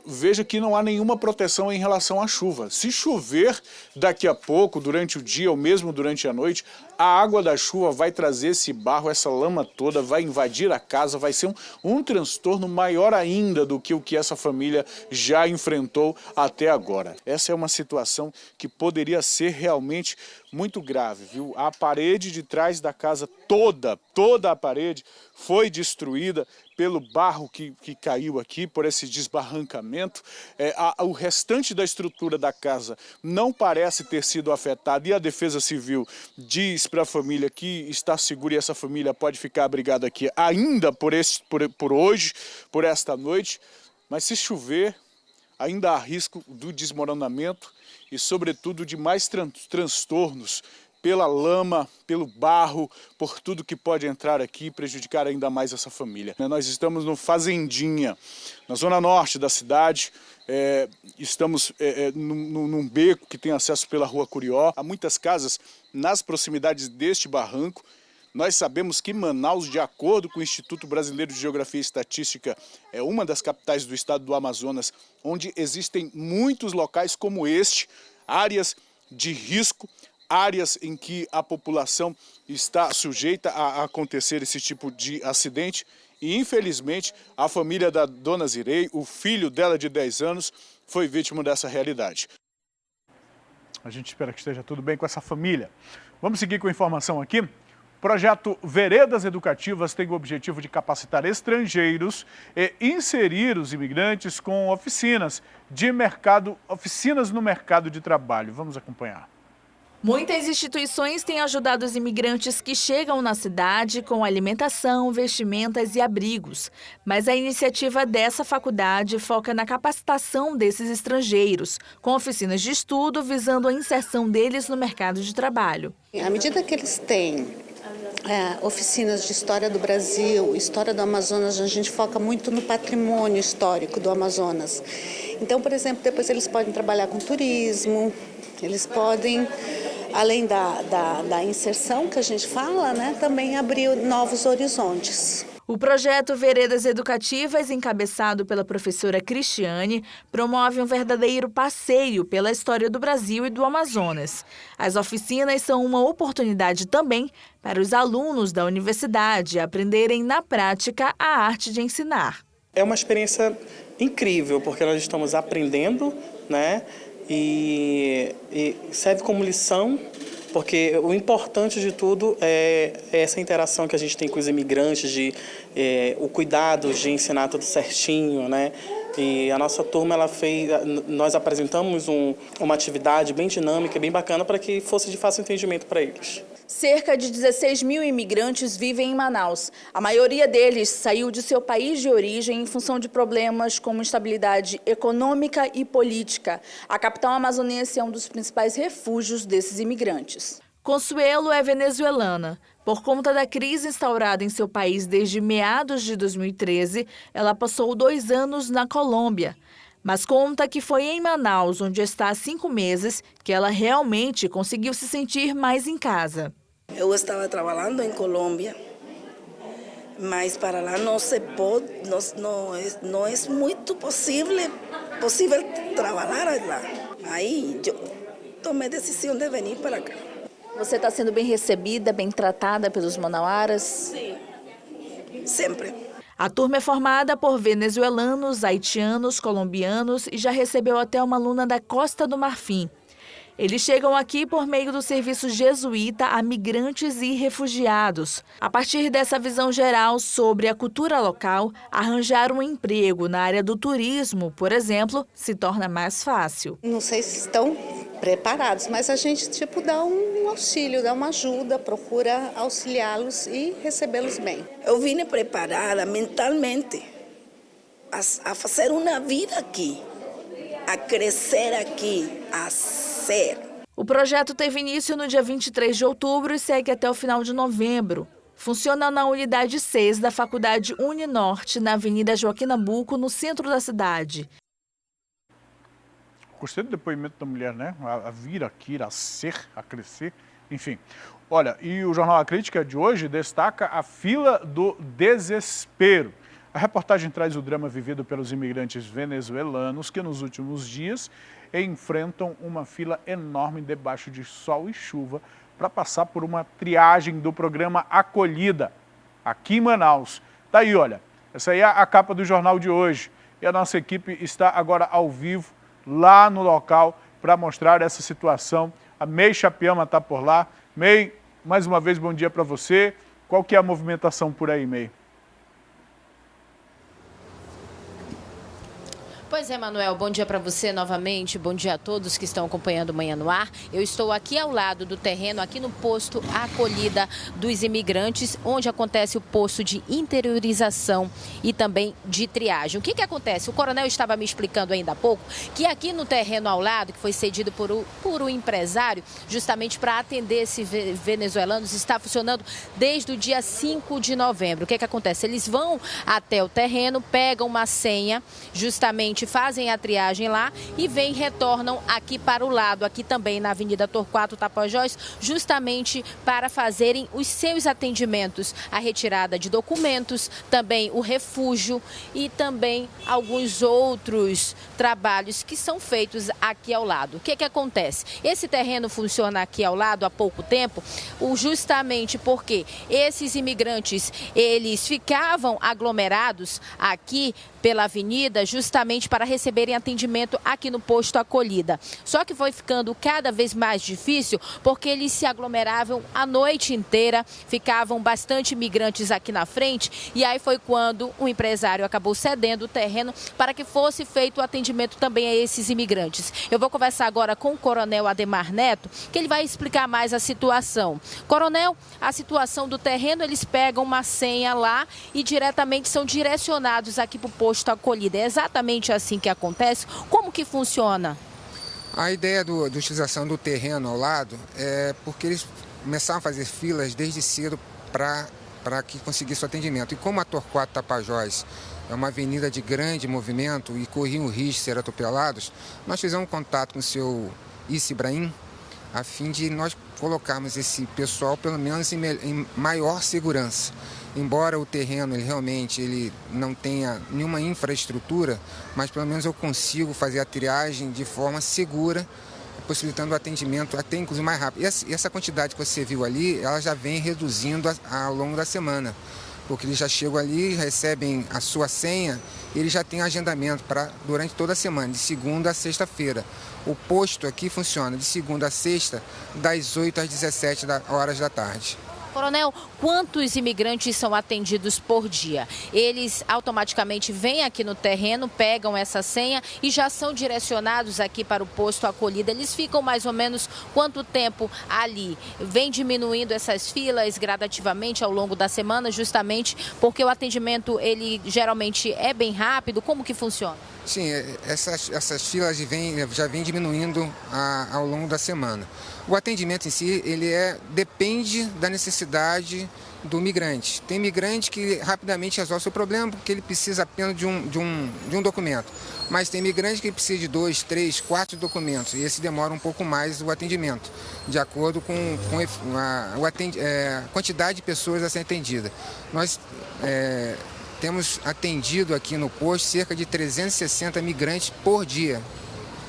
veja que não há nenhuma proteção em relação à chuva. Se chover daqui a pouco, durante o dia ou mesmo durante a noite, a água da chuva vai trazer esse barro, essa lama toda, vai invadir a casa, vai ser um transtorno maior ainda do que o que essa família já enfrentou até agora. Essa é uma situação que poderia ser realmente muito grave, viu? A parede de trás da casa toda a parede foi destruída pelo barro que caiu aqui, por esse desbarrancamento. O restante da estrutura da casa não parece ter sido afetado e a Defesa Civil diz para a família que está segura e essa família pode ficar abrigada aqui ainda por hoje, por esta noite. Mas se chover, ainda há risco do desmoronamento e, sobretudo, de mais transtornos pela lama, pelo barro, por tudo que pode entrar aqui e prejudicar ainda mais essa família. Nós estamos no Fazendinha, na zona norte da cidade, estamos num beco que tem acesso pela Rua Curió. Há muitas casas nas proximidades deste barranco. Nós sabemos que Manaus, de acordo com o Instituto Brasileiro de Geografia e Estatística, é uma das capitais do estado do Amazonas, onde existem muitos locais como este, áreas de risco, áreas em que a população está sujeita a acontecer esse tipo de acidente. E, infelizmente, a família da dona Zirei, o filho dela de 10 anos, foi vítima dessa realidade. A gente espera que esteja tudo bem com essa família. Vamos seguir com a informação aqui. O projeto Veredas Educativas tem o objetivo de capacitar estrangeiros e inserir os imigrantes com oficinas no mercado de trabalho. Vamos acompanhar. Muitas instituições têm ajudado os imigrantes que chegam na cidade com alimentação, vestimentas e abrigos. Mas a iniciativa dessa faculdade foca na capacitação desses estrangeiros, com oficinas de estudo visando a inserção deles no mercado de trabalho. À medida que eles têm oficinas de história do Brasil, história do Amazonas, a gente foca muito no patrimônio histórico do Amazonas. Então, por exemplo, depois eles podem trabalhar com turismo, eles podem, além da inserção que a gente fala, né, também abrir novos horizontes. O projeto Veredas Educativas, encabeçado pela professora Cristiane, promove um verdadeiro passeio pela história do Brasil e do Amazonas. As oficinas são uma oportunidade também para os alunos da universidade aprenderem na prática a arte de ensinar. É uma experiência incrível, porque nós estamos aprendendo, né? E serve como lição, porque o importante de tudo é essa interação que a gente tem com os imigrantes, o cuidado de ensinar tudo certinho, né? E a nossa turma, nós apresentamos uma atividade bem dinâmica, bem bacana, para que fosse de fácil entendimento para eles. Cerca de 16 mil imigrantes vivem em Manaus. A maioria deles saiu de seu país de origem em função de problemas como instabilidade econômica e política. A capital amazonense é um dos principais refúgios desses imigrantes. Consuelo é venezuelana. Por conta da crise instaurada em seu país desde meados de 2013, ela passou 2 anos na Colômbia. Mas conta que foi em Manaus, onde está há 5 meses, que ela realmente conseguiu se sentir mais em casa. Eu estava trabalhando em Colômbia, mas para lá não se pode, não é muito possível trabalhar lá. Aí eu tomei a decisão de vir para cá. Você está sendo bem recebida, bem tratada pelos manauaras? Sim, sempre. A turma é formada por venezuelanos, haitianos, colombianos e já recebeu até uma aluna da Costa do Marfim. Eles chegam aqui por meio do serviço jesuíta a migrantes e refugiados. A partir dessa visão geral sobre a cultura local, arranjar um emprego na área do turismo, por exemplo, se torna mais fácil. Não sei se estão preparados, mas a gente dá um auxílio, dá uma ajuda, procura auxiliá-los e recebê-los bem. Eu vim preparada mentalmente a fazer uma vida aqui, a crescer aqui, a ser. O projeto teve início no dia 23 de outubro e segue até o final de novembro. Funciona na unidade 6 da Faculdade Uninorte, na Avenida Joaquim Nabuco, no centro da cidade. Gostei do depoimento da mulher, né? A vir aqui, a ser, a crescer, enfim. Olha, e o Jornal A Crítica de hoje destaca a fila do desespero. A reportagem traz o drama vivido pelos imigrantes venezuelanos que nos últimos dias enfrentam uma fila enorme debaixo de sol e chuva para passar por uma triagem do programa Acolhida, aqui em Manaus. Tá aí, olha, essa aí é a capa do jornal de hoje. E a nossa equipe está agora ao vivo, lá no local, para mostrar essa situação. A May Chapiama está por lá. May, mais uma vez, bom dia para você. Qual que é a movimentação por aí, May? Pois é, Manuel, bom dia para você novamente, bom dia a todos que estão acompanhando Manhã no Ar. Eu estou aqui ao lado do terreno, aqui no posto Acolhida dos Imigrantes, onde acontece o posto de interiorização e também de triagem. O que acontece? O coronel estava me explicando ainda há pouco que aqui no terreno ao lado, que foi cedido por um empresário, justamente para atender esses venezuelanos, está funcionando desde o dia 5 de novembro. O que acontece? Eles vão até o terreno, pegam uma senha, justamente fazem a triagem lá e retornam aqui para o lado, aqui também na Avenida Torquato Tapajós, justamente para fazerem os seus atendimentos, a retirada de documentos, também o refúgio e também alguns outros trabalhos que são feitos aqui ao lado. O que acontece? Esse terreno funciona aqui ao lado há pouco tempo, justamente porque esses imigrantes, eles ficavam aglomerados aqui pela avenida justamente para receberem atendimento aqui no posto Acolhida. Só que foi ficando cada vez mais difícil porque eles se aglomeravam a noite inteira, ficavam bastante imigrantes aqui na frente e aí foi quando o empresário acabou cedendo o terreno para que fosse feito o atendimento também a esses imigrantes. Eu vou conversar agora com o coronel Ademar Neto, que ele vai explicar mais a situação. Coronel, a situação do terreno, eles pegam uma senha lá e diretamente são direcionados aqui para o posto Acolhida. É exatamente assim que acontece? Como que funciona? A ideia da utilização do terreno ao lado é porque eles começaram a fazer filas desde cedo para que conseguisse o atendimento. E como a Torquato Tapajós é uma avenida de grande movimento e corriam o risco de ser atropelados, nós fizemos contato com o seu Issa Ibrahim a fim de nós colocarmos esse pessoal pelo menos em maior segurança. Embora o terreno ele não tenha nenhuma infraestrutura, mas pelo menos eu consigo fazer a triagem de forma segura, possibilitando o atendimento até inclusive mais rápido. E essa quantidade que você viu ali, ela já vem reduzindo ao longo da semana, porque eles já chegam ali, recebem a sua senha, e eles já têm agendamento durante toda a semana, de segunda a sexta-feira. O posto aqui funciona de segunda a sexta, das 8 às 17 horas da tarde. Coronel, quantos imigrantes são atendidos por dia? Eles automaticamente vêm aqui no terreno, pegam essa senha e já são direcionados aqui para o posto Acolhida. Eles ficam mais ou menos quanto tempo ali? Vem diminuindo essas filas gradativamente ao longo da semana, justamente porque o atendimento ele geralmente é bem rápido. Como que funciona? Sim, essas filas já vêm diminuindo ao longo da semana. O atendimento em si, depende da necessidade do migrante. Tem migrante que rapidamente resolve o seu problema porque ele precisa apenas de um documento. Mas tem migrante que precisa de 2, 3, 4 documentos e esse demora um pouco mais o atendimento, de acordo com a quantidade de pessoas a ser atendida. Nós temos atendido aqui no posto cerca de 360 migrantes por dia.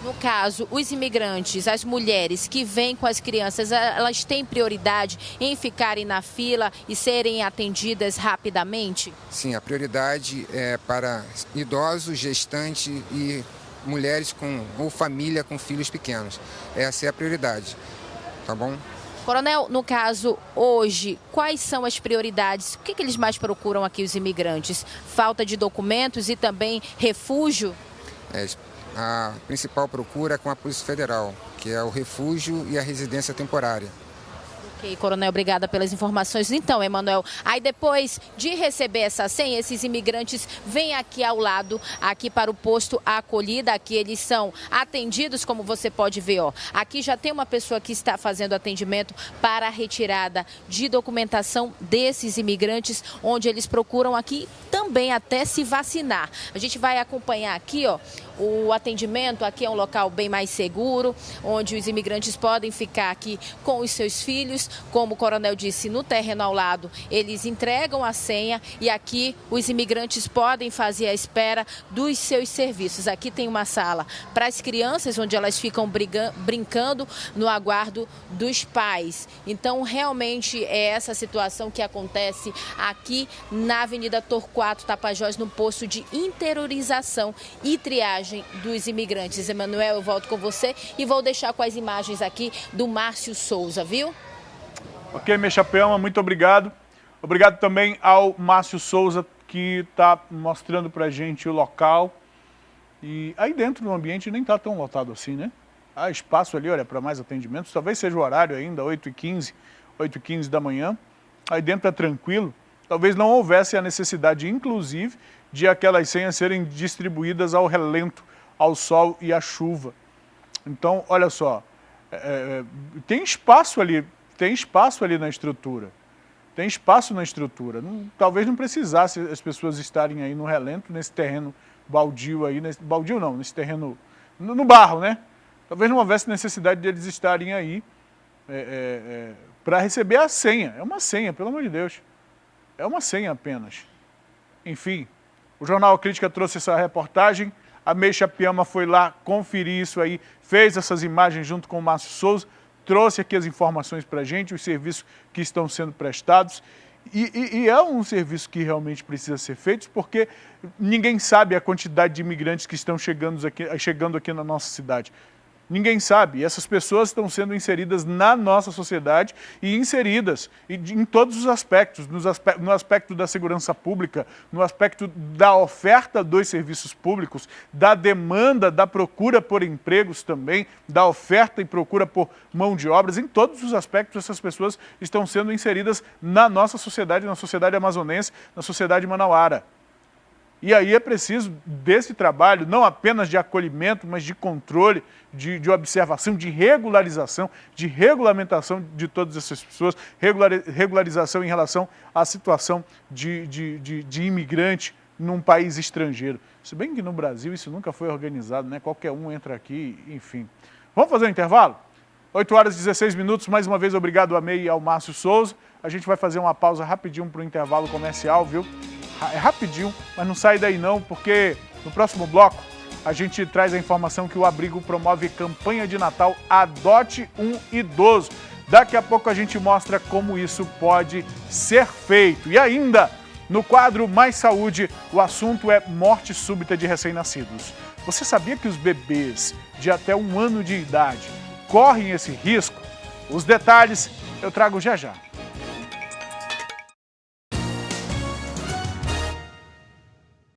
No caso, os imigrantes, as mulheres que vêm com as crianças, elas têm prioridade em ficarem na fila e serem atendidas rapidamente? Sim, a prioridade é para idosos, gestantes e mulheres ou família com filhos pequenos. Essa é a prioridade, tá bom? Coronel, no caso, hoje, quais são as prioridades? O que eles mais procuram aqui, os imigrantes? Falta de documentos e também refúgio? a principal procura é com a Polícia Federal, que é o refúgio e a residência temporária. Ok, coronel, obrigada pelas informações. Então, Emanuel, aí depois de receber essa senha, esses imigrantes vêm aqui ao lado, aqui para o posto acolhida. Aqui eles são atendidos, como você pode ver, ó. Aqui já tem uma pessoa que está fazendo atendimento para a retirada de documentação desses imigrantes, onde eles procuram aqui também até se vacinar. A gente vai acompanhar aqui, ó, o atendimento. Aqui é um local bem mais seguro, onde os imigrantes podem ficar aqui com os seus filhos. Como o coronel disse, no terreno ao lado, eles entregam a senha e aqui os imigrantes podem fazer a espera dos seus serviços. Aqui tem uma sala para as crianças, onde elas ficam brincando no aguardo dos pais. Então, realmente é essa situação que acontece aqui na Avenida Torquato Tapajós, no posto de interiorização e triagem dos imigrantes. Emanuel, eu volto com você e vou deixar com as imagens aqui do Márcio Souza, viu? Ok, Meixa Piama, muito obrigado. Obrigado também ao Márcio Souza, que está mostrando para a gente o local. E aí dentro do ambiente nem está tão lotado assim, né? Há espaço ali, olha, para mais atendimentos. Talvez seja o horário ainda, 8h15 da manhã. Aí dentro é tranquilo. Talvez não houvesse a necessidade, inclusive, de aquelas senhas serem distribuídas ao relento, ao sol e à chuva. Então, olha só, tem espaço ali na estrutura. Tem espaço na estrutura. Talvez não precisasse as pessoas estarem aí no relento, nesse terreno baldio aí, nesse terreno, no barro, né? Talvez não houvesse necessidade de eles estarem aí para receber a senha. É uma senha, pelo amor de Deus. É uma senha apenas. Enfim, o Jornal Crítica trouxe essa reportagem. A Meixa Piama foi lá conferir isso aí, fez essas imagens junto com o Márcio Souza, trouxe aqui as informações para a gente, os serviços que estão sendo prestados. E é um serviço que realmente precisa ser feito, porque ninguém sabe a quantidade de imigrantes que estão chegando aqui na nossa cidade. Ninguém sabe. E essas pessoas estão sendo inseridas na nossa sociedade e inseridas em todos os aspectos, no aspecto da segurança pública, no aspecto da oferta dos serviços públicos, da demanda, da procura por empregos também, da oferta e procura por mão de obras. Em todos os aspectos, essas pessoas estão sendo inseridas na nossa sociedade, na sociedade amazonense, na sociedade manauara. E aí é preciso desse trabalho, não apenas de acolhimento, mas de controle, de observação, de regularização, de regulamentação de todas essas pessoas, regularização em relação à situação de imigrante num país estrangeiro. Se bem que no Brasil isso nunca foi organizado, né? Qualquer um entra aqui, enfim. Vamos fazer um intervalo? 8h16, mais uma vez obrigado a Mei e ao Márcio Souza. A gente vai fazer uma pausa rapidinho para o intervalo comercial, viu? É rapidinho, mas não sai daí não, porque no próximo bloco a gente traz a informação que o Abrigo promove campanha de Natal Adote um Idoso. Daqui a pouco a gente mostra como isso pode ser feito. E ainda, no quadro Mais Saúde, o assunto é morte súbita de recém-nascidos. Você sabia que os bebês de até 1 ano de idade correm esse risco? Os detalhes eu trago já já.